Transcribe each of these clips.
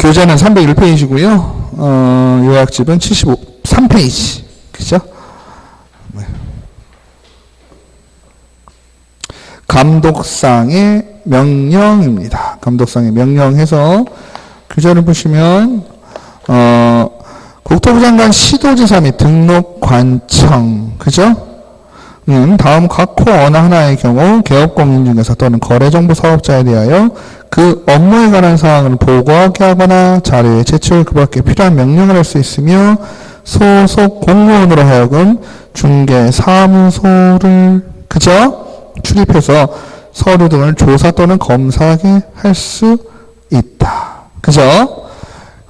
교재는 301페이지고요. 요약집은 73페이지. 그죠? 감독상의 명령입니다. 감독상의 명령해서 교재를 보시면 국토부 장관 시도지사 및 등록관청, 그죠? 다음 각 코 어느 하나의 경우 개업공인중개사 또는 거래정보 사업자에 대하여 그 업무에 관한 사항을 보고하게 하거나 자료의 제출 그 밖에 필요한 명령을 할 수 있으며 소속 공무원으로 하여금 중개사무소를, 그죠? 출입해서 서류 등을 조사 또는 검사하게 할 수 있다. 그죠?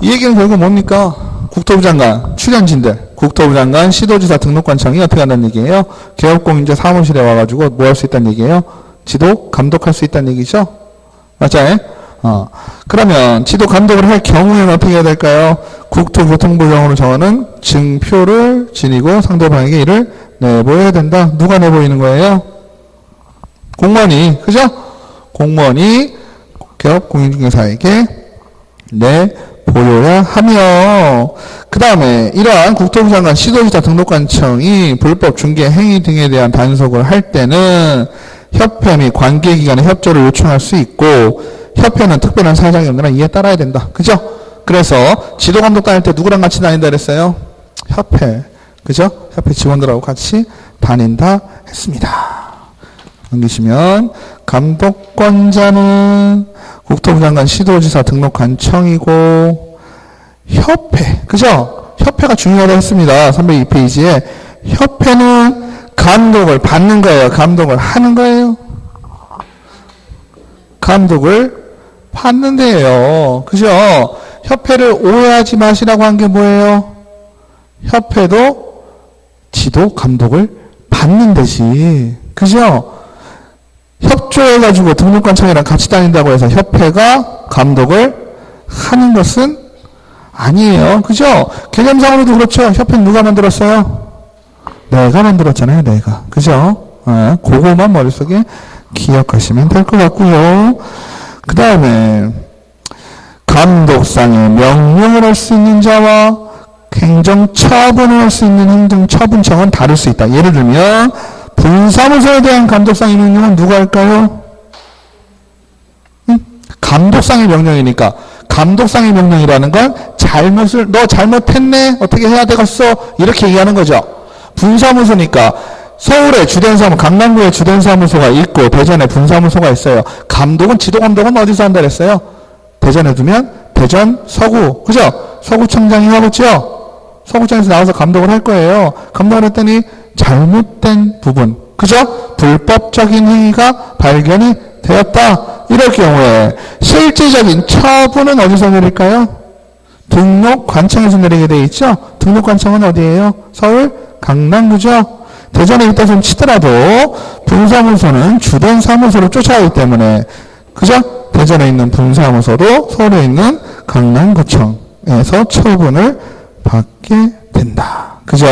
이 얘기는 결국 뭡니까? 국토부 장관, 출연진들, 국토부 장관, 시도지사, 등록관청이 어떻게 한다는 얘기예요? 개업공인자 사무실에 와가지고 뭐 할 수 있다는 얘기예요? 지도 감독할 수 있다는 얘기죠? 맞아요? 그러면 지도 감독을 할 경우에는 어떻게 해야 될까요? 국토교통부령으로 정하는 증표를 지니고 상대방에게 이를 내보여야 된다. 누가 내보이는 거예요? 공무원이, 그죠? 공무원이 개업공인중개사에게 내보여야 하며, 그 다음에 이러한 국토부 장관, 시도지사, 등록관청이 불법 중개 행위 등에 대한 단속을 할 때는 협회 및 관계기관의 협조를 요청할 수 있고, 협회는 특별한 사정이 없는 한 이에 따라야 된다. 그죠? 그래서 지도감독 다닐 때 누구랑 같이 다닌다 그랬어요? 협회. 그죠? 협회 직원들하고 같이 다닌다 했습니다. 넘기시면 감독권자는 국토부 장관, 시도지사, 등록관청이고 협회, 그죠? 협회가 중요하다고 했습니다. 302페이지에 협회는 감독을 받는 거예요? 감독을 하는 거예요? 감독을 받는 데예요. 그죠? 협회를 오해하지 마시라고 한 게 뭐예요? 협회도 지도 감독을 받는 데지. 그죠? 협조해가지고 등록관청이랑 같이 다닌다고 해서 협회가 감독을 하는 것은 아니에요. 그죠? 개념상으로도 그렇죠. 협회는 누가 만들었어요? 내가 만들었잖아요. 내가. 그죠? 그거만 머릿속에 기억하시면 될 것 같고요. 그 다음에 감독상의 명령을 할 수 있는 자와 행정처분을 할 수 있는 행정처분청은 다를 수 있다. 예를 들면 분사무소에 대한 감독상의 명령은 누가 할까요? 감독상의 명령이니까 감독상의 명령이라는 건 잘못을, 너 잘못했네, 어떻게 해야 되겠어, 이렇게 얘기하는 거죠. 분사무소니까 서울에 주된 사무소, 강남구에 주된 사무소가 있고 대전에 분사무소가 있어요. 감독은, 지도감독은 어디서 한다 그랬어요? 대전에 두면 대전 서구, 그죠? 서구청장이 하겠죠? 서구청에서 나와서 감독을 할 거예요. 감독을 했더니 잘못된 부분, 그죠? 불법적인 행위가 발견이 되었다. 이럴 경우에 실질적인 처분은 어디서 내릴까요? 등록관청에서 내리게 돼 있죠? 등록관청은 어디예요? 서울 강남구죠? 대전에 있다 손 치더라도 분사무소는 주된 사무소를 쫓아가기 때문에, 그죠? 대전에 있는 분사무소도 서울에 있는 강남구청에서 처분을 받게 된다. 그죠?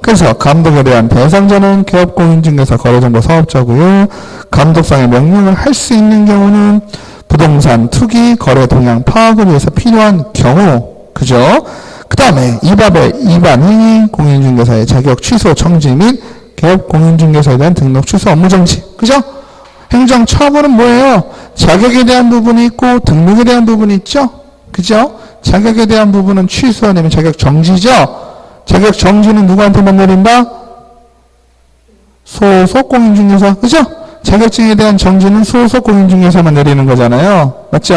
그래서 감독에 대한 대상자는 개업공인중개사, 거래정보 사업자고요. 감독상의 명령을 할 수 있는 경우는 부동산 투기, 거래 동향 파악을 위해서 필요한 경우, 그죠? 그 다음에 이 법의 위반 행위, 공인중개사의 자격 취소 정지 및 개업공인중개사에 대한 등록 취소 업무 정지, 그죠? 행정처분은 뭐예요? 자격에 대한 부분이 있고 등록에 대한 부분이 있죠? 그죠? 자격에 대한 부분은 취소 아니면 자격 정지죠? 자격 정지는 누구한테만 내린다? 소속 공인중개사, 그죠? 자격증에 대한 정지는 소속 공인중개사만 내리는 거잖아요. 맞죠?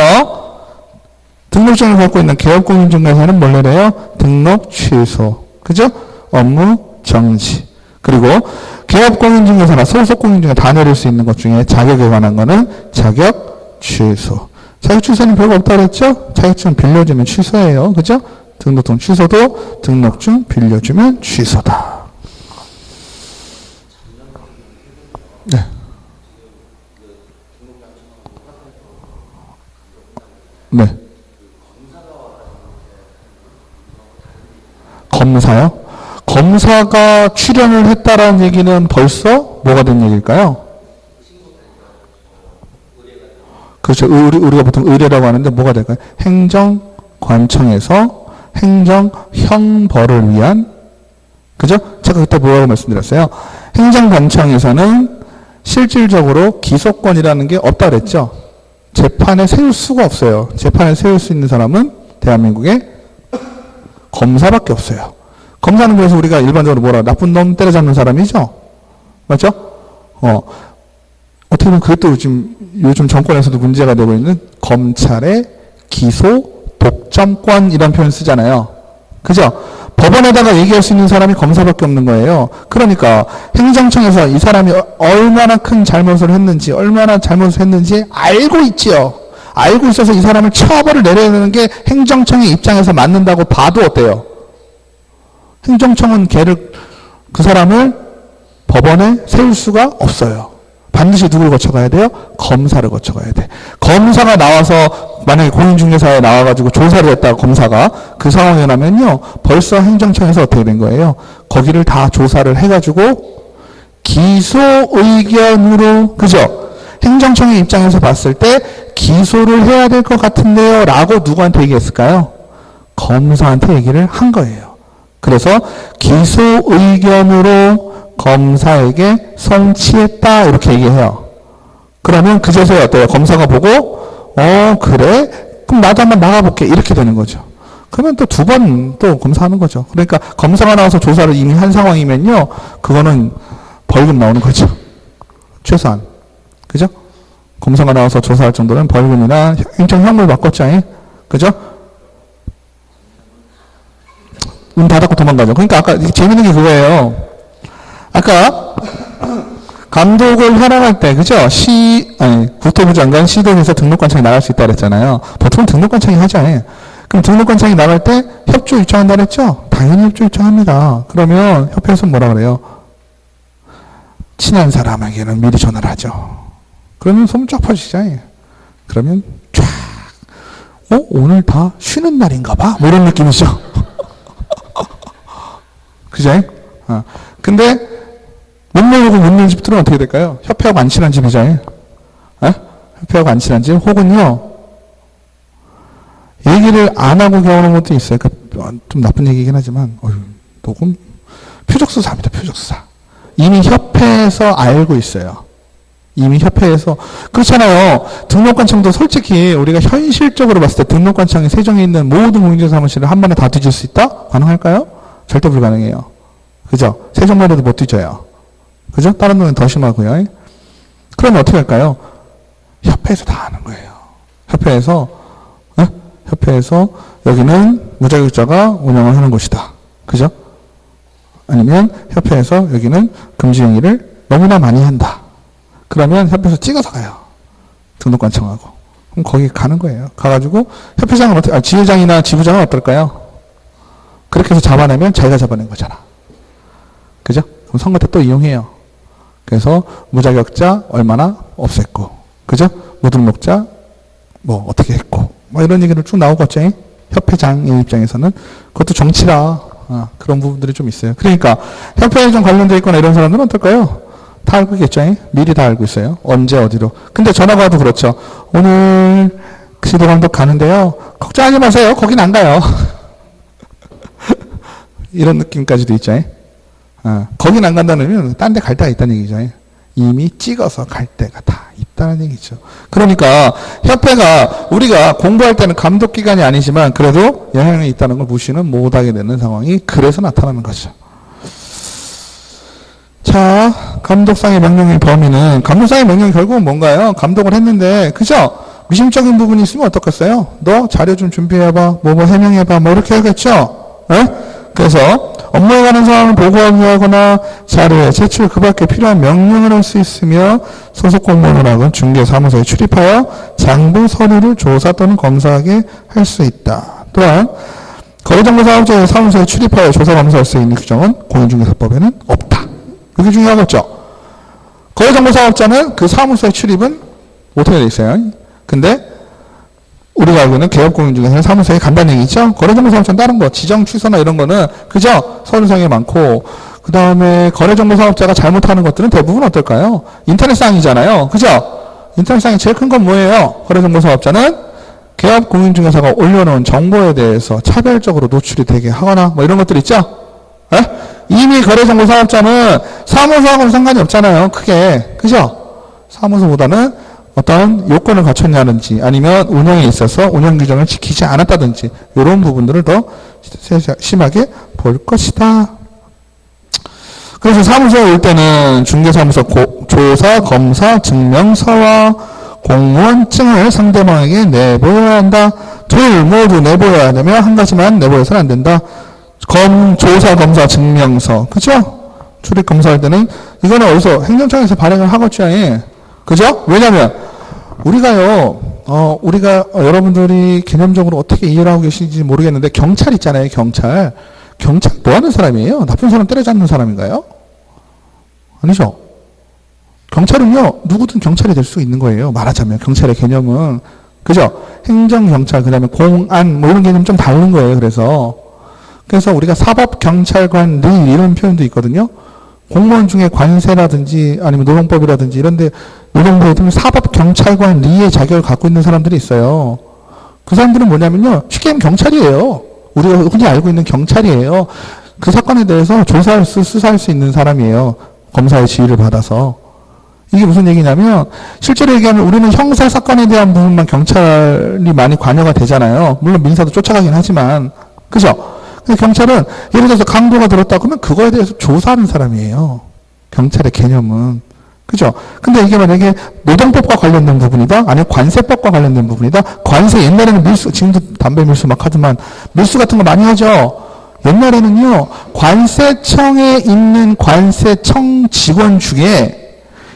등록증을 갖고 있는 개업공인중개사는 뭘 내려요? 등록 취소, 그죠? 업무 정지. 그리고 개업공인중개사나 소속공인중개사 다 내릴 수 있는 것 중에 자격에 관한 거는 자격 취소. 자격 취소는 별거 없다고 그랬죠? 자격증 빌려주면 취소예요. 그죠? 등록증 취소도 등록증 빌려주면 취소다. 네. 네. 검사요? 검사가 출연을 했다라는 얘기는 벌써 뭐가 된 얘기일까요? 그렇죠. 우리가 보통 의뢰라고 하는데 뭐가 될까요? 행정 행정관청에서 행정 형벌을 위한, 그죠? 제가 그때 뭐라고 말씀드렸어요? 행정관청에서는 실질적으로 기소권이라는 게 없다 그랬죠? 재판에 세울 수가 없어요. 재판에 세울 수 있는 사람은 대한민국에 검사밖에 없어요. 검사는 그래서 우리가 일반적으로 뭐라, 나쁜 놈 때려잡는 사람이죠? 맞죠? 어떻게 보면 그것도 요즘 정권에서도 문제가 되고 있는 검찰의 기소 독점권 이런 표현 쓰잖아요. 그죠? 법원에다가 얘기할 수 있는 사람이 검사밖에 없는 거예요. 그러니까 행정청에서 이 사람이 얼마나 큰 잘못을 했는지, 얼마나 잘못을 했는지 알고 있지요. 알고 있어서 이 사람을 처벌을 내려야 되는 게 행정청의 입장에서 맞는다고 봐도 어때요? 행정청은 그 사람을 법원에 세울 수가 없어요. 반드시 누굴 거쳐가야 돼요? 검사를 거쳐가야 돼. 검사가 나와서 만약에 공인중개사에 나와가지고 조사를 했다가 검사가 그 상황에 나면요, 벌써 행정청에서 어떻게 된 거예요? 거기를 다 조사를 해가지고 기소 의견으로, 그죠? 행정청의 입장에서 봤을 때 기소를 해야 될 것 같은데요 라고 누구한테 얘기했을까요? 검사한테 얘기를 한 거예요. 그래서 기소 의견으로 검사에게 송치했다 이렇게 얘기해요. 그러면 그제서야 어때요? 검사가 보고 그래? 그럼 나도 한번 나가볼게 이렇게 되는 거죠. 그러면 또 두 번 또 검사하는 거죠. 그러니까 검사가 나와서 조사를 이미 한 상황이면요, 그거는 벌금 나오는 거죠. 최소한. 그죠? 검사가 나와서 조사할 정도는 벌금이나 행정형벌 받겠죠. 그죠? 문 닫았고 도망가죠. 그러니까 아까 재밌는 게 그거예요. 아까 감독을 하러 갈 때, 그죠? 국토부 장관 시도에서 등록관청이 나갈 수 있다 그랬잖아요. 보통 등록관청이 하죠. 그럼 등록관청이 나갈 때 협조 요청한다 그랬죠? 당연히 협조 요청합니다. 그러면 협회에서 뭐라 그래요? 친한 사람에게는 미리 전화를 하죠. 그러면 소문 쫙 퍼지잖아요. 그러면 쫙, 오늘 다 쉬는 날인가 봐? 뭐 이런 느낌이죠. 그죠? 근데 못 모르고 묻는 집들은 어떻게 될까요? 협회하고 안 친한 집이잖아요. 협회하고 안 친한 집, 혹은요, 얘기를 안 하고 겨우는 것도 있어요. 그러니까 좀 나쁜 얘기긴 하지만, 녹음, 표적수사입니다, 표적수사. 이미 협회에서 알고 있어요. 이미 협회에서. 그렇잖아요. 등록관청도 솔직히 우리가 현실적으로 봤을 때 등록관청이 세종에 있는 모든 공인중개사 사무실을 한 번에 다 뒤질 수 있다? 가능할까요? 절대 불가능해요. 그죠? 세종만 해도 못 뒤져요. 그죠? 다른 동네는 더 심하고요. 그러면 어떻게 할까요? 협회에서 다 하는 거예요. 협회에서 여기는 무자격자가 운영을 하는 곳이다. 그죠? 아니면 협회에서 여기는 금지행위를 너무나 많이 한다. 그러면 협회에서 찍어서 가요. 등록관청하고. 그럼 거기 가는 거예요. 가가지고 협회장은 지회장이나 지부장은 어떨까요? 그렇게 해서 잡아내면 자기가 잡아낸 거잖아. 그죠? 그럼 선거 때 또 이용해요. 그래서 무자격자 얼마나 없앴고, 그죠? 무등록자 뭐 어떻게 했고, 뭐 이런 얘기를 쭉 나오겠죠. 협회장의 입장에서는. 그것도 정치라 그런 부분들이 좀 있어요. 그러니까 협회에 좀 관련되어 있거나 이런 사람들은 어떨까요? 다 알고 있겠죠. 미리 다 알고 있어요. 언제 어디로. 근데 전화가 와도 그렇죠. 오늘 시도감독 가는데요. 걱정하지 마세요. 거긴 안 가요. 이런 느낌까지도 있죠. 거긴 안 간다는 의미는 딴 데 갈 데가 있다는 얘기죠. 이미 찍어서 갈 데가 다 있다는 얘기죠. 그러니까 협회가 우리가 공부할 때는 감독기관이 아니지만 그래도 영향이 있다는 걸 무시는 못하게 되는 상황이 그래서 나타나는 거죠. 자, 감독상의 명령의 범위는, 감독상의 명령이 결국은 뭔가요? 감독을 했는데, 그죠? 미심적인 부분이 있으면 어떻겠어요? 너 자료 좀 준비해봐, 뭐 해명해봐, 뭐 이렇게 하겠죠? 그래서 업무에 관한 사항을 보고하기 하거나 자료의 제출 그 밖에 필요한 명령을 할 수 있으며 소속 공무원은 중개사무소에 출입하여 장부 서류를 조사 또는 검사하게 할 수 있다. 또한 거래정보사업자의 사무소에 출입하여 조사 검사할 수 있는 규정은 공인중개사법에는 없다. 그게 중요하겠죠. 거래정보사업자는 그 사무소에 출입은 못하게 돼 있어요. 근데 우리가 알고 있는 개업공인중개사는 사무소에 간다는 얘기죠. 거래정보사업자는 다른 거, 지정 취소나 이런 거는 그죠? 서류상에 많고, 그 다음에 거래정보사업자가 잘못하는 것들은 대부분 어떨까요? 인터넷상이잖아요. 그죠? 인터넷상이 제일 큰 건 뭐예요? 거래정보사업자는 개업 공인중개사가 올려놓은 정보에 대해서 차별적으로 노출이 되게 하거나 뭐 이런 것들 있죠? 에? 이미 거래정보사업자는 사무소하고는 상관이 없잖아요. 크게. 그죠? 사무소보다는 어떤 요건을 갖췄냐든지 아니면 운영에 있어서 운영 규정을 지키지 않았다든지 이런 부분들을 더 심하게 볼 것이다. 그래서 사무소에 올 때는 중개사무소 조사, 검사, 증명서와 공무원증을 상대방에게 내보여야 한다. 둘 모두 내보여야 되며 한 가지만 내보여서는 안 된다. 조사, 검사, 증명서. 그죠? 출입 검사할 때는 이거는 어디서 행정청에서 발행을 하겠죠. 그죠? 왜냐면 우리가요, 우리가 여러분들이 개념적으로 어떻게 이해를 하고 계신지 모르겠는데 경찰 있잖아요. 경찰 뭐 하는 사람이에요? 나쁜 사람 때려잡는 사람인가요? 아니죠. 경찰은요, 누구든 경찰이 될 수 있는 거예요. 말하자면 경찰의 개념은. 그죠? 행정경찰, 그 다음에 공안 뭐 이런 개념 좀 다른 거예요. 그래서 우리가 사법경찰관리 이런 표현도 있거든요. 공무원 중에 관세라든지 아니면 노동법이라든지 이런데 노동부에 보면 사법경찰관리의 자격을 갖고 있는 사람들이 있어요. 그 사람들은 뭐냐면요. 쉽게 하면 경찰이에요. 우리가 흔히 알고 있는 경찰이에요. 그 사건에 대해서 조사할 수사할 수 있는 사람이에요. 검사의 지휘를 받아서. 이게 무슨 얘기냐면 실제로 얘기하면 우리는 형사사건에 대한 부분만 경찰이 많이 관여가 되잖아요. 물론 민사도 쫓아가긴 하지만. 그죠? 근데 경찰은 예를 들어서 강도가 들었다 그러면 그거에 대해서 조사하는 사람이에요. 경찰의 개념은. 그죠? 근데 이게 만약에 노동법과 관련된 부분이다? 아니면 관세법과 관련된 부분이다? 관세 옛날에는 밀수, 지금도 담배 밀수 막 하지만 밀수 같은 거 많이 하죠? 옛날에는요, 관세청에 있는 관세청 직원 중에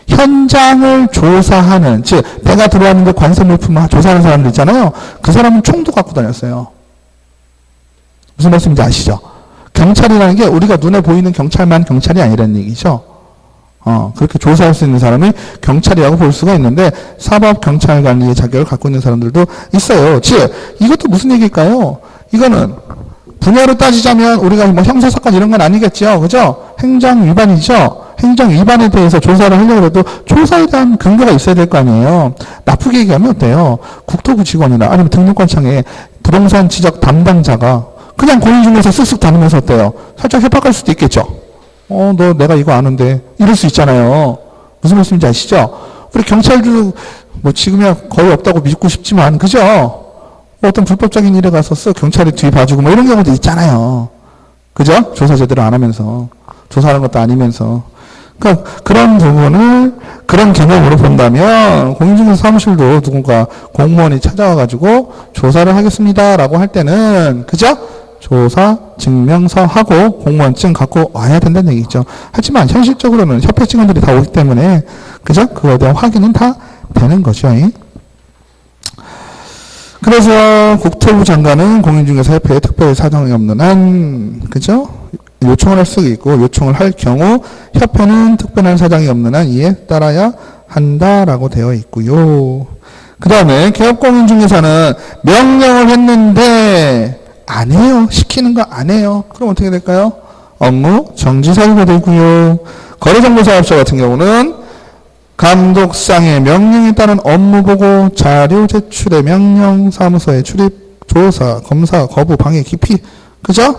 현장을 조사하는, 즉, 배가 들어왔는데 관세 물품을 조사하는 사람들 있잖아요. 그 사람은 총도 갖고 다녔어요. 무슨 말씀인지 아시죠? 경찰이라는 게 우리가 눈에 보이는 경찰만 경찰이 아니라는 얘기죠. 그렇게 조사할 수 있는 사람이 경찰이라고 볼 수가 있는데 사법경찰관리의 자격을 갖고 있는 사람들도 있어요. 즉, 이것도 무슨 얘기일까요? 이거는 분야로 따지자면 우리가 뭐 형사사건 이런 건 아니겠죠. 그죠? 행정위반이죠. 행정위반에 대해서 조사를 하려고 해도 조사에 대한 근거가 있어야 될 거 아니에요. 나쁘게 얘기하면 어때요? 국토부 직원이나 아니면 등록관청에 부동산 지적 담당자가 그냥 공인중개사 쓱쓱 다니면서 어때요? 살짝 협박할 수도 있겠죠. 너 내가 이거 아는데 이럴 수 있잖아요. 무슨 말씀인지 아시죠? 우리 경찰도 뭐 지금이야 거의 없다고 믿고 싶지만 그죠? 어떤 불법적인 일에 가서 경찰이 뒤 봐주고 뭐 이런 경우도 있잖아요. 그죠? 조사 제대로 안 하면서 조사하는 것도 아니면서 그러니까 그런 부분을 그런 개념으로 본다면 공인중개사 사무실도 누군가 공무원이 찾아와가지고 조사를 하겠습니다라고 할 때는 그죠? 조사, 증명서 하고 공무원증 갖고 와야 된다는 얘기죠. 하지만 현실적으로는 협회 직원들이 다 오기 때문에 그죠? 그거에 대한 확인은 다 되는 거죠. 그래서 국토부 장관은 공인중개사협회에 특별 사정이 없는 한 그죠? 요청을 할 수 있고 요청을 할 경우 협회는 특별한 사정이 없는 한 이에 따라야 한다라고 되어 있고요. 그 다음에 개업공인중개사는 명령을 했는데 안 해요. 시키는 거 안 해요. 그럼 어떻게 될까요? 업무 정지 사유가 되고요. 거래정보사업자 같은 경우는 감독상의 명령에 따른 업무보고, 자료 제출의 명령, 사무소의 출입, 조사, 검사, 거부, 방해, 기피. 그죠?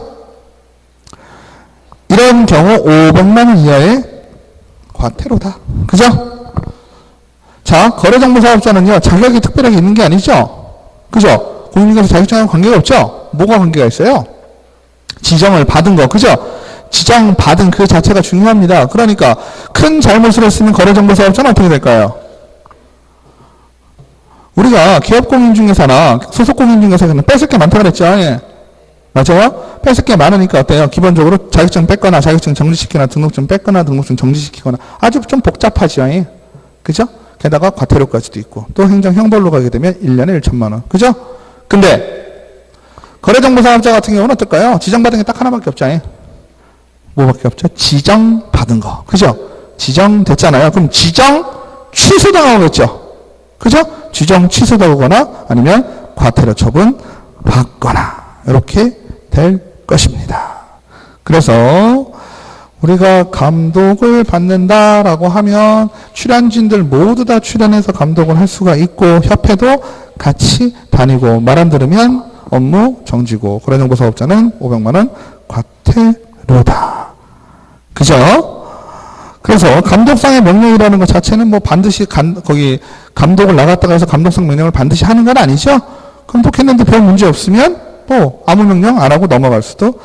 이런 경우 500만 원 이하의 과태료다. 그죠? 자, 거래정보사업자는요, 자격이 특별하게 있는 게 아니죠? 그죠? 공인중개사 자격증하고 관계가 없죠? 뭐가 관계가 있어요? 지정을 받은 거, 그죠? 지정받은 그 자체가 중요합니다. 그러니까 큰 잘못을 했으면 거래정보사업자는 어떻게 될까요? 우리가 기업공인중개사나 소속공인중개사는 뺏을 게 많다고 그랬죠? 예. 맞아요? 뺏을 게 많으니까 어때요? 기본적으로 자격증 뺏거나 자격증 정지시키거나 등록증 뺏거나 등록증 정지시키거나 아주 좀 복잡하죠? 예. 그죠? 게다가 과태료까지도 있고 또 행정형벌로 가게 되면 1년에 1천만 원. 그죠? 근데 거래정보사업자 같은 경우는 어떨까요? 지정받은 게 딱 하나밖에 없죠. 예. 뭐밖에 없죠? 지정받은 거. 그죠? 지정됐잖아요. 그럼 지정 취소당하겠죠? 그죠? 지정 취소당하거나 아니면 과태료 처분 받거나 이렇게 될 것입니다. 그래서 우리가 감독을 받는다라고 하면 출연진들 모두 다 출연해서 감독을 할 수가 있고 협회도 같이 다니고 말 안 들으면 업무 정지고 거래정보 사업자는 500만 원 과태료다. 그죠? 그래서 감독상의 명령이라는 것 자체는 뭐 반드시 거기 감독을 나갔다가 해서 감독상 명령을 반드시 하는 건 아니죠. 감독했는데 별 문제 없으면 또 아무 명령 안 하고 넘어갈 수도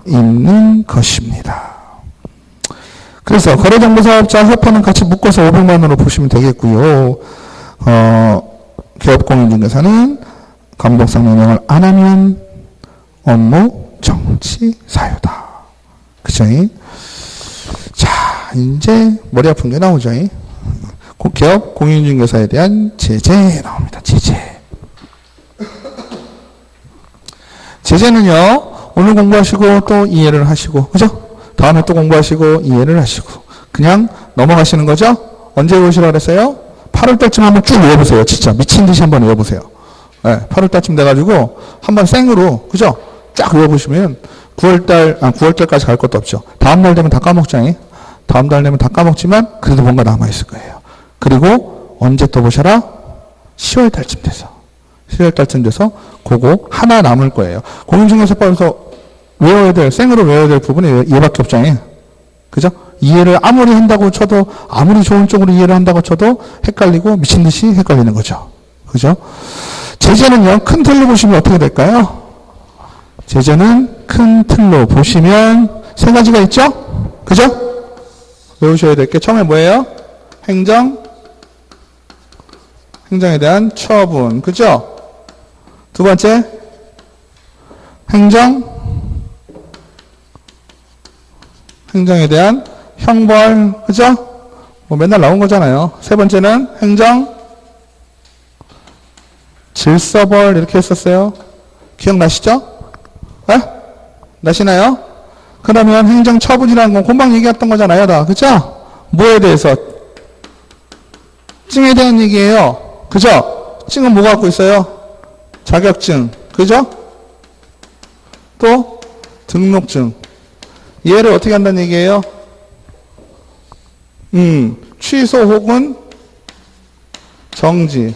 있는 것입니다. 그래서 거래정보사업자 협회는 같이 묶어서 500만 원으로 보시면 되겠고요. 기업공인중개사는 감독상 명령을 안 하면 업무 정지 사유다. 그죠? 자, 이제 머리 아픈 게 나오죠. 기업 공인중개사에 대한 제재 나옵니다. 제재. 제재는요, 오늘 공부하시고 또 이해를 하시고, 그죠? 다음에 또 공부하시고 이해를 하시고, 그냥 넘어가시는 거죠? 언제 외우시라고 그랬어요? 8월달쯤 한번 쭉 외워보세요. 진짜 미친 듯이 한번 외워보세요. 네, 8월달쯤 돼가지고 한번 생으로, 그죠? 쫙 외워보시면 9월달까지 갈 것도 없죠. 다음날 되면 다 까먹잖아요. 다음달 되면 다 까먹지만 그래도 뭔가 남아있을 거예요. 그리고 언제 또 보셔라? 10월달쯤 돼서. 10월달쯤 돼서 그거 하나 남을 거예요. 공인중개사법에서 외워야 될, 생으로 외워야 될 부분이 얘밖에 없잖아요. 그죠? 이해를 아무리 한다고 쳐도, 아무리 좋은 쪽으로 이해를 한다고 쳐도 헷갈리고 미친 듯이 헷갈리는 거죠. 그죠? 제재는요, 큰 틀로 보시면 어떻게 될까요? 제재는 큰 틀로 보시면 세 가지가 있죠? 그죠? 외우셔야 될 게 처음에 뭐예요? 행정에 대한 처분. 그죠? 두 번째, 행정에 대한 형벌. 그죠? 뭐 맨날 나온 거잖아요. 세 번째는 질서벌 이렇게 했었어요. 기억나시죠? 네? 나시나요? 그러면 행정처분이라는 건 금방 얘기했던 거잖아요. 다. 그죠? 뭐에 대해서? 증에 대한 얘기예요. 그죠? 증은 뭐 갖고 있어요? 자격증. 그죠? 또 등록증. 얘를 어떻게 한다는 얘기예요? 취소 혹은 정지.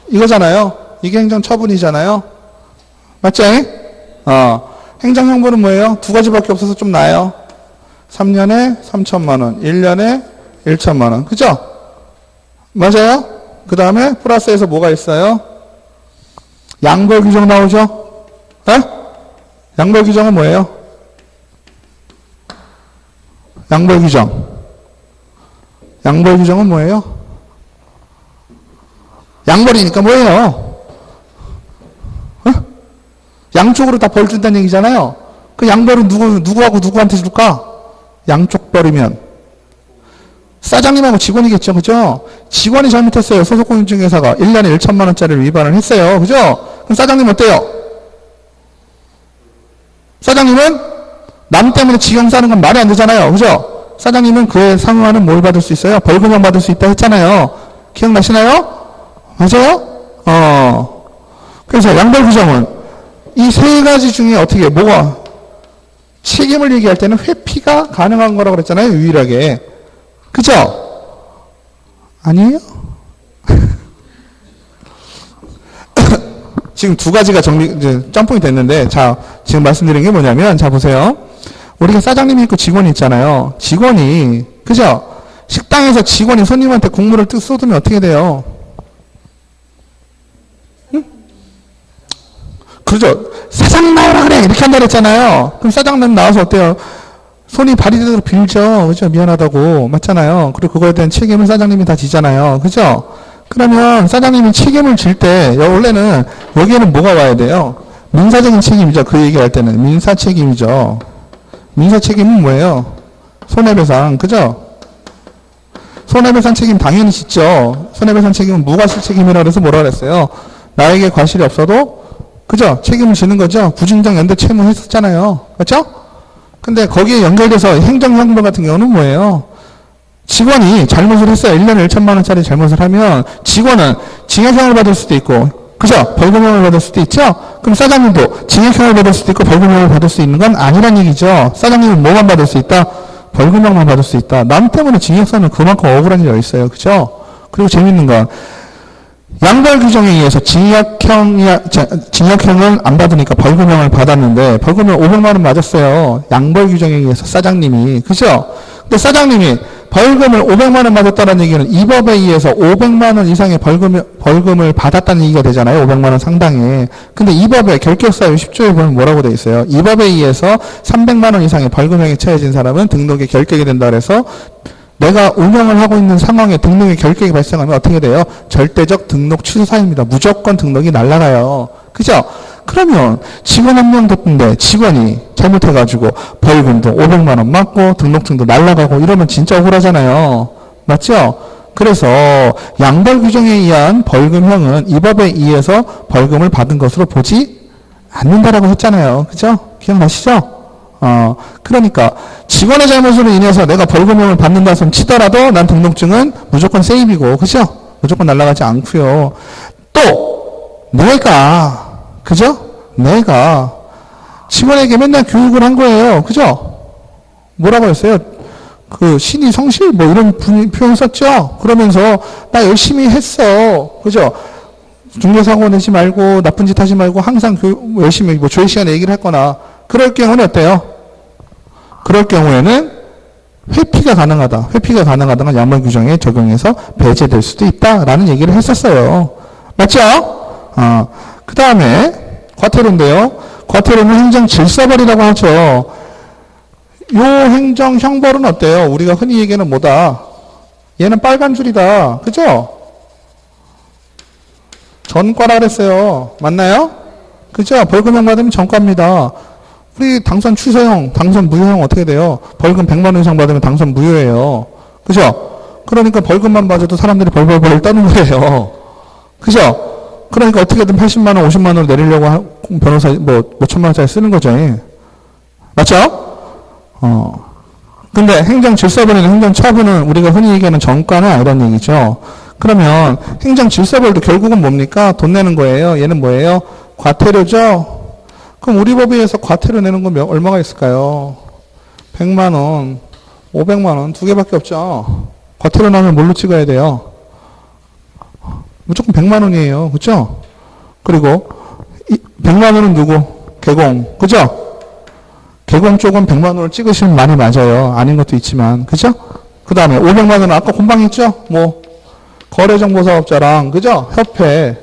이거잖아요. 이게 행정처분이잖아요. 맞죠? 행정형벌은 뭐예요? 두 가지밖에 없어서 좀 나아요. 3년에 3천만 원, 1년에 1천만 원. 그죠? 맞아요? 그 다음에 플러스에서 뭐가 있어요? 양벌 규정 나오죠? 네? 양벌 규정은 뭐예요? 양벌 규정은 뭐예요? 양벌이니까 뭐예요? 양쪽으로 다 벌 준다는 얘기잖아요. 그 양벌은 누구하고 누구한테 줄까? 양쪽 벌이면 사장님하고 직원이겠죠. 그죠? 직원이 잘못했어요. 소속공인중개사가 1년에 1천만 원짜리를 위반을 했어요. 그죠? 그럼 사장님 어때요? 사장님은 남 때문에 지경 싸는 건 말이 안 되잖아요. 그죠? 사장님은 그에 상응하는 뭘 받을 수 있어요? 벌금형 받을 수 있다 했잖아요. 기억나시나요? 맞아요? 그래서 양벌 규정은 이 세 가지 중에 어떻게, 뭐가, 책임을 얘기할 때는 회피가 가능한 거라고 그랬잖아요. 유일하게. 그죠? 아니에요? 지금 두 가지가 짬뽕이 됐는데, 자, 지금 말씀드린 게 뭐냐면, 자, 보세요. 우리가 사장님이 있고 직원이 있잖아요. 직원이, 그죠? 식당에서 직원이 손님한테 국물을 쏟으면 어떻게 돼요? 그러죠. 사장님 나오라 그래 이렇게 한다 그랬잖아요. 그럼 사장님 나와서 어때요? 손이 발이 되도록 빌죠. 그죠? 미안하다고. 맞잖아요. 그리고 그거에 대한 책임을 사장님이 다 지잖아요. 그죠? 그러면 사장님이 책임을 질 때 원래는 여기에는 뭐가 와야 돼요? 민사적인 책임이죠. 그 얘기할 때는 민사 책임이죠. 민사 책임은 뭐예요? 손해배상. 그죠? 손해배상 책임 당연히 짓죠. 손해배상 책임은 무과실 책임이라고 해서 뭐라 그랬어요? 나에게 과실이 없어도 그죠? 책임을 지는 거죠. 부진정 연대 채무 했었잖아요. 그렇죠? 근데 거기에 연결돼서 행정형벌 같은 경우는 뭐예요? 직원이 잘못을 했어요. 1년에 1천만 원짜리 잘못을 하면 직원은 징역형을 받을 수도 있고, 그죠? 벌금형을 받을 수도 있죠? 그럼 사장님도 징역형을 받을 수도 있고 벌금형을 받을 수 있는 건 아니란 얘기죠. 사장님은 뭐만 받을 수 있다? 벌금형만 받을 수 있다. 남 때문에 징역사는 그만큼 억울한 일이 있어요. 그죠? 그리고 재밌는 건 양벌 규정에 의해서 징역형은 안 받으니까 벌금형을 받았는데 벌금형 500만 원 맞았어요. 양벌 규정에 의해서 사장님이. 그죠? 근데 사장님이 벌금을 500만 원 맞았다는 얘기는 이 법에 의해서 500만 원 이상의 벌금을 받았다는 얘기가 되잖아요. 500만 원 상당의. 근데 이 법에 결격사유 10조에 보면 뭐라고 돼 있어요? 이 법에 의해서 300만 원 이상의 벌금형에 처해진 사람은 등록에 결격이 된다 그래서 내가 운영을 하고 있는 상황에 등록에 결격이 발생하면 어떻게 돼요? 절대적 등록 취소 사유입니다. 무조건 등록이 날아가요. 그죠? 그러면 직원 한 명 뒀는데 직원이 잘못해가지고 벌금도 500만 원 맞고 등록증도 날아가고 이러면 진짜 억울하잖아요. 맞죠? 그래서 양벌 규정에 의한 벌금형은 이 법에 의해서 벌금을 받은 것으로 보지 않는다라고 했잖아요. 그죠? 기억나시죠? 그러니까 직원의 잘못으로 인해서 내가 벌금형을 받는다 손 치더라도 난 등록증은 무조건 세입이고, 그죠? 무조건 날아가지 않고요. 또 내가 직원에게 맨날 교육을 한 거예요. 그죠? 뭐라고 했어요? 그 신이 성실 뭐 이런 표현 썼죠? 그러면서 나 열심히 했어. 그죠? 중대사고 내지 말고 나쁜 짓 하지 말고 항상 열심히 뭐 조회 시간에 얘기를 했거나 그럴 경우는 어때요? 그럴 경우에는 회피가 가능하다는 양벌 규정에 적용해서 배제될 수도 있다라는 얘기를 했었어요. 맞죠? 그 다음에 과태료인데요. 과태료는 행정질서벌이라고 하죠. 요 행정형벌은 어때요? 우리가 흔히 얘기하는 뭐다? 얘는 빨간 줄이다. 그죠? 전과라 그랬어요. 맞나요? 그죠? 벌금형 받으면 전과입니다. 우리 당선 취소형, 당선 무효형 어떻게 돼요? 벌금 100만 원 이상 받으면 당선 무효예요. 그죠? 그러니까 벌금만 받아도 사람들이 벌벌벌 떠는 거예요. 그죠? 그러니까 어떻게든 80만 원, 50만 원을 내리려고 변호사 뭐 5천만 원짜리 쓰는 거죠. 맞죠? 근데 행정질서벌이나 행정처분은 우리가 흔히 얘기하는 전과는 아니란 얘기죠. 그러면 행정질서벌도 결국은 뭡니까? 돈 내는 거예요. 얘는 뭐예요? 과태료죠? 그럼 우리 법에 의해서 과태료 내는 건 얼마가 있을까요? 100만 원, 500만 원, 두 개밖에 없죠. 과태료 나면 뭘로 찍어야 돼요? 무조건 100만 원이에요. 그죠? 그리고 100만 원은 누구? 개공. 그죠? 개공 쪽은 100만 원을 찍으시면 많이 맞아요. 아닌 것도 있지만. 그죠? 그 다음에 500만 원은 아까 공방했죠? 뭐 거래정보사업자랑 그죠? 협회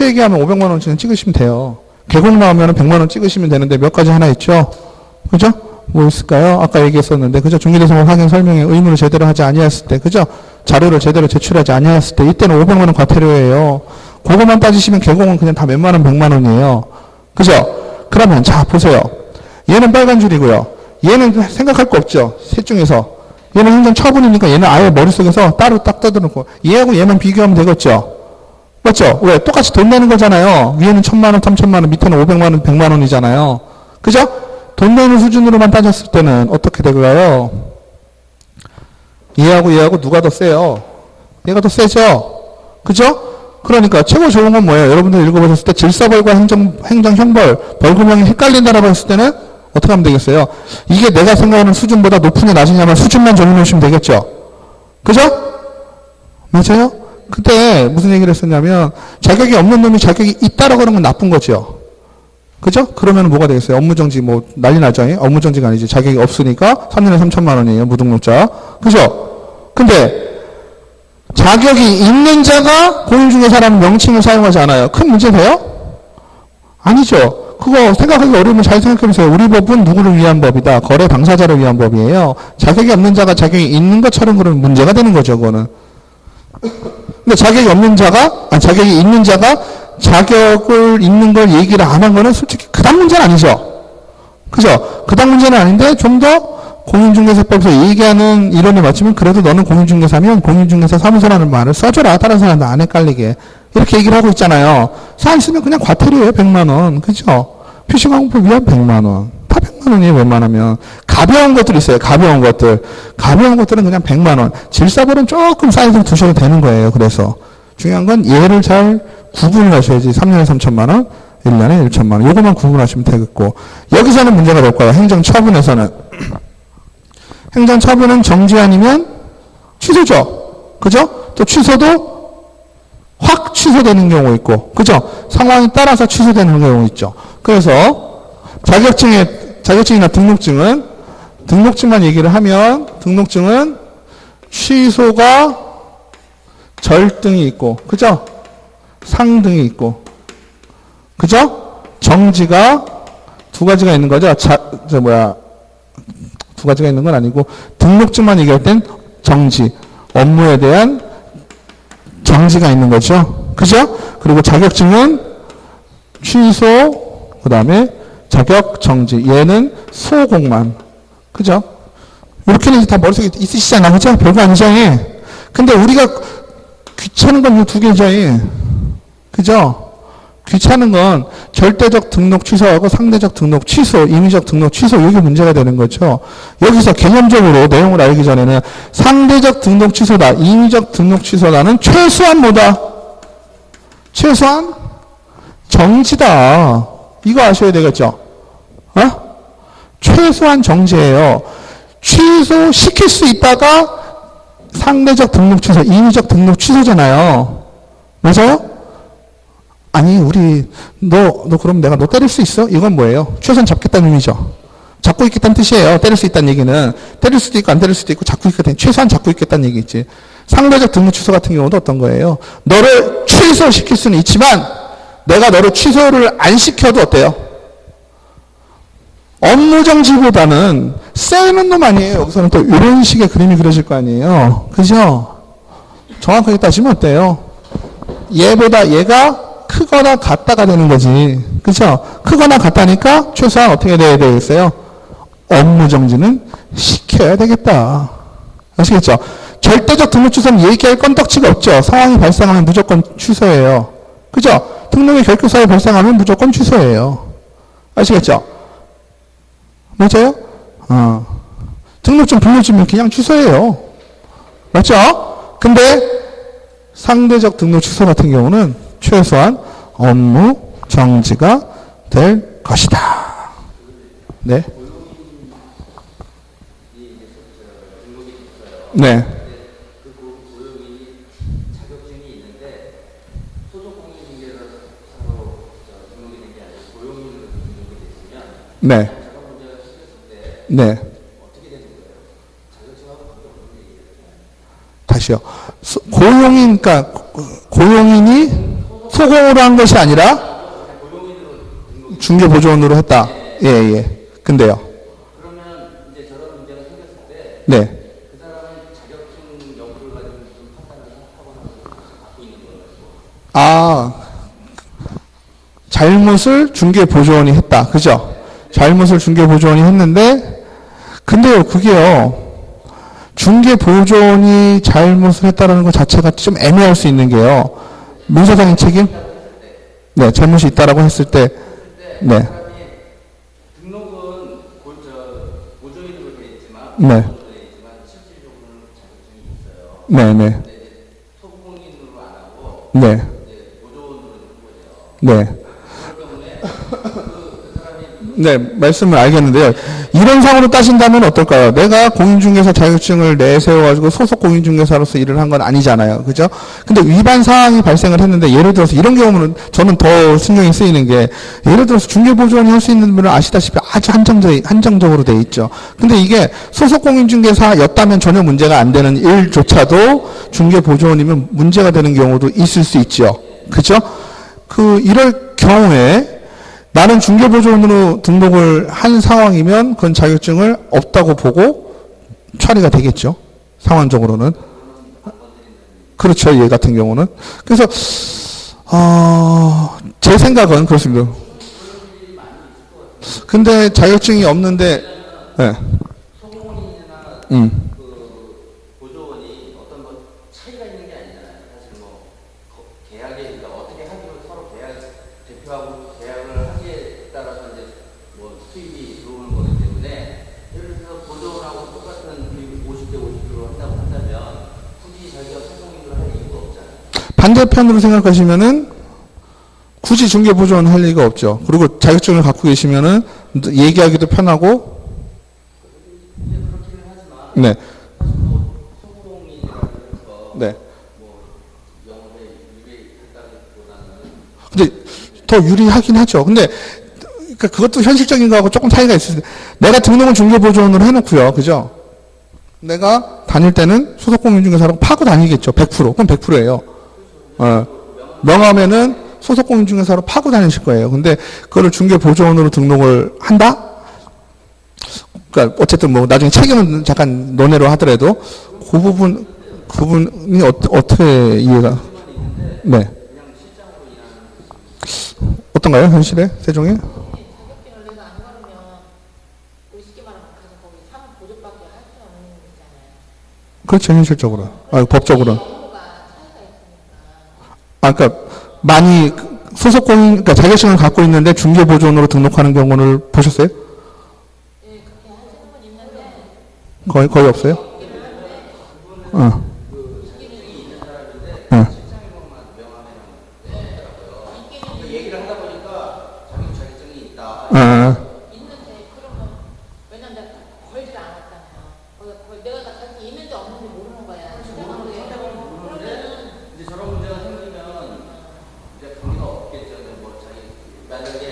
얘기하면 500만 원치는 찍으시면 돼요. 개공 나오면 100만 원 찍으시면 되는데 몇 가지 하나 있죠? 그죠? 뭐 있을까요? 아까 얘기했었는데, 그죠? 중개대상업 확인 설명에 의무를 제대로 하지 아니했을 때, 그죠? 자료를 제대로 제출하지 아니했을 때, 이때는 500만 원 과태료예요. 그거만 따지시면 개공은 그냥 다 몇만 원, 100만 원이에요. 그죠? 그러면, 자, 보세요. 얘는 빨간 줄이고요. 얘는 생각할 거 없죠? 셋 중에서. 얘는 행정처분이니까 얘는 아예 머릿속에서 따로 딱 떠들어놓고, 얘하고 얘만 비교하면 되겠죠? 맞죠? 왜? 똑같이 돈 내는 거잖아요. 위에는 1000만 원, 3000만 원, 밑에는 500만 원, 100만 원이잖아요. 그죠? 돈 내는 수준으로만 따졌을 때는 어떻게 될까요? 얘하고 누가 더 세요? 얘가 더 세죠? 그죠? 그러니까 최고 좋은 건 뭐예요? 여러분들 읽어보셨을 때 질서벌과 행정형벌, 벌금형이 헷갈린다라고 했을 때는 어떻게 하면 되겠어요? 이게 내가 생각하는 수준보다 높으냐 낮으냐만 수준만 정해놓으시면 되겠죠? 그죠? 맞아요? 그때 무슨 얘기를 했었냐면 자격이 없는 놈이 자격이 있다라고 하는 건 나쁜 거죠. 그죠? 그러면 뭐가 되겠어요? 업무정지 뭐 난리 나죠? 업무정지가 아니지. 자격이 없으니까 3년에 3천만 원이에요. 무등록자. 그죠? 근데 자격이 있는 자가 공인중개사라는 명칭을 사용하지 않아요. 큰 문제 돼요? 아니죠. 그거 생각하기 어려우면 잘 생각해보세요. 우리 법은 누구를 위한 법이다. 거래 당사자를 위한 법이에요. 자격이 없는 자가 자격이 있는 것처럼 그러면 문제가 되는 거죠. 그거는. 근데 자격이 있는 자가 자격을 있는 걸 얘기를 안 한 거는 솔직히 그닥 문제는 아니죠. 그죠? 그닥 문제는 아닌데 좀 더 공인중개사법에서 얘기하는 이론에 맞추면 그래도 너는 공인중개사면 공인중개사 사무소라는 말을 써줘라. 다른 사람들 안 헷갈리게. 이렇게 얘기를 하고 있잖아요. 사안 쓰면 그냥 과태료예요. 100만 원. 그죠? 표시광고법 위한 100만 원. 다 100만 원이에요. 웬만하면. 가벼운 것들 있어요. 가벼운 것들. 가벼운 것들은 그냥 100만 원. 질서벌은 조금 사이즈를 두셔도 되는 거예요. 그래서. 중요한 건 얘를 잘 구분을 하셔야지. 3년에 3천만 원, 1년에 1천만 원. 요것만 구분하시면 되겠고. 여기서는 문제가 될 거예요. 행정처분에서는. 행정처분은 정지 아니면 취소죠. 그죠? 또 취소도 확 취소되는 경우 있고, 그죠? 상황에 따라서 취소되는 경우 있죠. 그래서 자격증이나 등록증만 얘기를 하면 등록증은 취소가 절등이 있고, 그죠? 상등이 있고, 그죠? 정지가 두 가지가 있는 거죠. 두 가지가 있는 건 아니고, 등록증만 얘기할 땐 정지, 업무에 대한 정지가 있는 거죠. 그죠? 그리고 자격증은 취소, 그 다음에 자격 정지. 얘는 소공만. 그죠? 이렇게는 다 머릿속에 있으시잖아. 그죠? 별거 아니죠? 근데 우리가 귀찮은 건 이 두 개죠. 그죠? 귀찮은 건 절대적 등록 취소하고 상대적 등록 취소, 임의적 등록 취소, 이게 문제가 되는 거죠. 여기서 개념적으로 내용을 알기 전에는 상대적 등록 취소다, 임의적 등록 취소다는 최소한 뭐다? 최소한 정지다. 이거 아셔야 되겠죠? 최소한 정지예요. 취소시킬 수 있다가 상대적 등록 취소, 임의적 등록 취소잖아요. 맞아요? 아니, 너 그럼 내가 너 때릴 수 있어? 이건 뭐예요? 최소한 잡겠다는 의미죠. 잡고 있겠다는 뜻이에요. 때릴 수 있다는 얘기는. 때릴 수도 있고 안 때릴 수도 있고 잡고 있겠다는, 최소한 잡고 있겠다는 얘기겠지. 상대적 등록 취소 같은 경우도 어떤 거예요? 너를 취소시킬 수는 있지만 내가 너를 취소를 안 시켜도 어때요? 업무정지보다는 세는 놈 아니에요. 여기서는 또 이런 식의 그림이 그려질 거 아니에요. 그죠? 정확하게 따지면 어때요? 얘보다 얘가 크거나 같다가 되는 거지. 그죠? 크거나 같다니까 최소한 어떻게 돼야 되겠어요? 업무정지는 시켜야 되겠다. 아시겠죠? 절대적 등록 취소는 얘기할 건덕지가 없죠. 상황이 발생하면 무조건 취소예요. 그죠? 등록의 결격사유 발생하면 무조건 취소예요. 아시겠죠? 맞아요? 등록증 불려주면 그냥 취소예요. 맞죠? 근데 상대적 등록 취소 같은 경우는 최소한 업무 정지가 될 것이다. 네. 네. 네. 네. 다시요. 그러니까 고용인이 소공으로 한 것이 아니라 중개보조원으로 했다. 예. 근데요. 그러면 이제 저런 문제가 생겼을 때 네. 그 사람은 자격증 여부를 가지고 무슨 판단을 하거나 갖고 있는 거예요. 잘못을 중개보조원이 했다. 그죠? 잘못을 중개보조원이 했는데, 근데요, 그게요, 중개보조원이 잘못을 했다는 것 자체가 좀 애매할 수 있는 게요, 민사상의 책임? 네, 잘못이 있다라고 했을 때, 네. 등록은 보조인으로 되어 있지만, 네. 실질적으로는 자격증이 있어요. 네. 소공인으로 안 하고, 네. 보조원으로 된 거죠. 네. 그렇기 때문에 네, 말씀을 알겠는데요. 이런 상으로 따진다면 어떨까요? 내가 공인중개사 자격증을 내세워가지고 소속 공인중개사로서 일을 한 건 아니잖아요. 그죠? 근데 위반 사항이 발생을 했는데, 예를 들어서 이런 경우는 저는 더 신경이 쓰이는 게, 예를 들어서 중개보조원이 할 수 있는 분은 아시다시피 아주 한정적으로 돼 있죠. 근데 이게 소속 공인중개사였다면 전혀 문제가 안 되는 일조차도 중개보조원이면 문제가 되는 경우도 있을 수 있죠. 그죠? 이럴 경우에 나는 중개보조원으로 등록을 한 상황이면 그건 자격증을 없다고 보고 처리가 되겠죠. 상황적으로는. 그렇죠. 얘 같은 경우는. 그래서 제 생각은 그렇습니다. 근데 자격증이 없는데 네. 보조원이 어떤 차이가 있는 게 아니잖아요. 사실 계약에 그러니까 어떻게 하기로 서로 대표하고 계약을 하기에 따라서 이제 수입이 들어오는 거기 때문에 예를 들어서 보조원하고 똑같은 50대 50으로 한다고 한다면 굳이 자기가 소송인으로 할 이유가 없잖아요. 반대편으로 생각하시면은 굳이 중개보조원 할 리가 없죠. 그리고 자격증을 갖고 계시면은 얘기하기도 편하고 네. 소공인이라고 해서 네. 뭐 영업에 유리했다기보다는 근데 더 유리하긴 하죠. 근데 그러니까 그것도 현실적인 거하고 조금 차이가 있어요. 내가 등록은 중개보조원으로 해놓고요. 그죠? 내가 다닐 때는 소속공인중개사라고 파고 다니겠죠. 100%. 그럼 100%예요. 명함에는 소속공인중개사로 파고 다니실 거예요. 근데 그거를 중개보조원으로 등록을 한다? 그러니까 어쨌든 뭐 나중에 책임은 잠깐 논의로 하더라도 그 부분이 어떻게 이해가? 네. 어떤가요? 현실에? 세종에? 자격증을 내가 안 걸으면 쉽게 말하면 가서 거기 사무 보조밖에 할 수 없는 거잖아요. 그렇죠. 현실적으로. 법적으로. 업무가 차이가 있으니까. 그러니까 많이 소속공인, 그러니까 자격증을 갖고 있는데 중개보조원으로 등록하는 경우를 보셨어요? 네, 그렇게 하시는 분 있는데 거의 없어요? 어. 얘기를 하다 보니까 자격증이 있다. 있는데 그러면 왜냐면 내가 걸질 않았잖아요. 내가 다 자격증 있는지 없는지 모르는 거야. 주장하고 얘기하다 보면 그러면은 이제 저런 문제가 생기면 이제 돈이 없겠죠. 뭐 만약에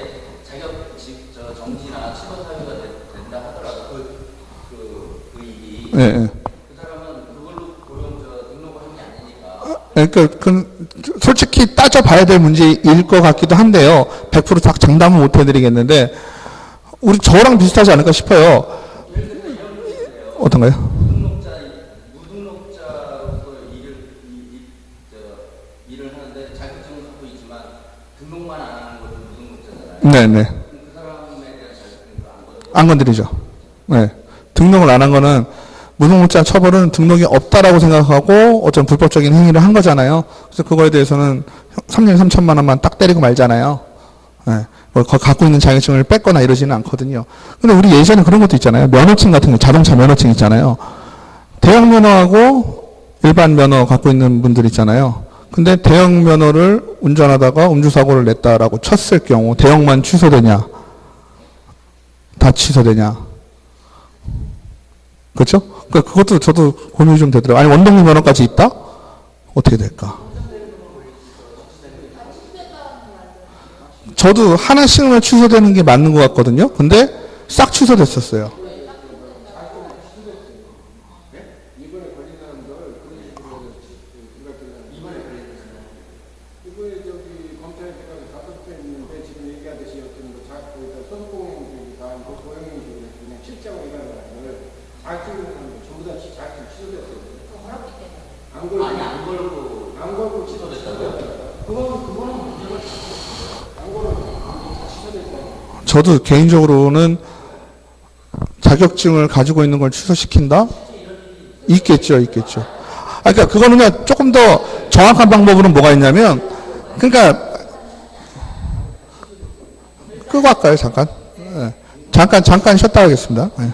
정지나 취소 사유가 된다 하더라도 그 이익이 네. 그 사람은 그걸로 등록을 한 게 아니니까. 그러니까 솔직히 따져봐야 될 문제일 것 같기도 한데요. 100%다 장담은 못 해드리겠는데 우리 저랑 비슷하지 않을까 싶어요. 어떤가요? 무등록자로서 일을 하는데 자격증을 갖고 있지만 등록만 안 하는 것도 무등록자잖아요. 네네. 그 사람에 대한 자격증도 안 건드리죠. 네. 등록을 안 한 거는 무등록자 처벌은 등록이 없다라고 생각하고 어떤 불법적인 행위를 한 거잖아요. 그래서 그거에 대해서는 3년 3천만 원만 딱 때리고 말잖아요. 네. 뭐 갖고 있는 자격증을 뺏거나 이러지는 않거든요. 근데 우리 예전에 그런 것도 있잖아요. 면허증 같은 거, 자동차 면허증 있잖아요. 대형 면허하고 일반 면허 갖고 있는 분들 있잖아요. 근데 대형 면허를 운전하다가 음주사고를 냈다라고 쳤을 경우 대형만 취소되냐? 다 취소되냐? 그렇죠? 그러니까 그것도 저도 고민이 좀 되더라고요. 아니 원동력 면허까지 있다? 어떻게 될까? 저도 하나씩은 취소되는 게 맞는 것 같거든요. 근데 싹 취소됐었어요. 이번에 검찰에 가서 답변했는데 지금 얘기하듯이 어떤 소속공인들이가 고용인들이 그냥 실장으로 일하는 사람을 자격증을 전부 다 자격증 취소됐어요. 안 걸고 취소됐어요. 그거는 문제가 안 걸고 취소됐어요. 저도 개인적으로는 자격증을 가지고 있는 걸 취소시킨다? 있겠죠. 그러니까 그거는 조금 더 정확한 방법으로는 뭐가 있냐면, 그러니까 끄고 할까요? 잠깐. 네. 잠깐 쉬었다 하겠습니다. 네.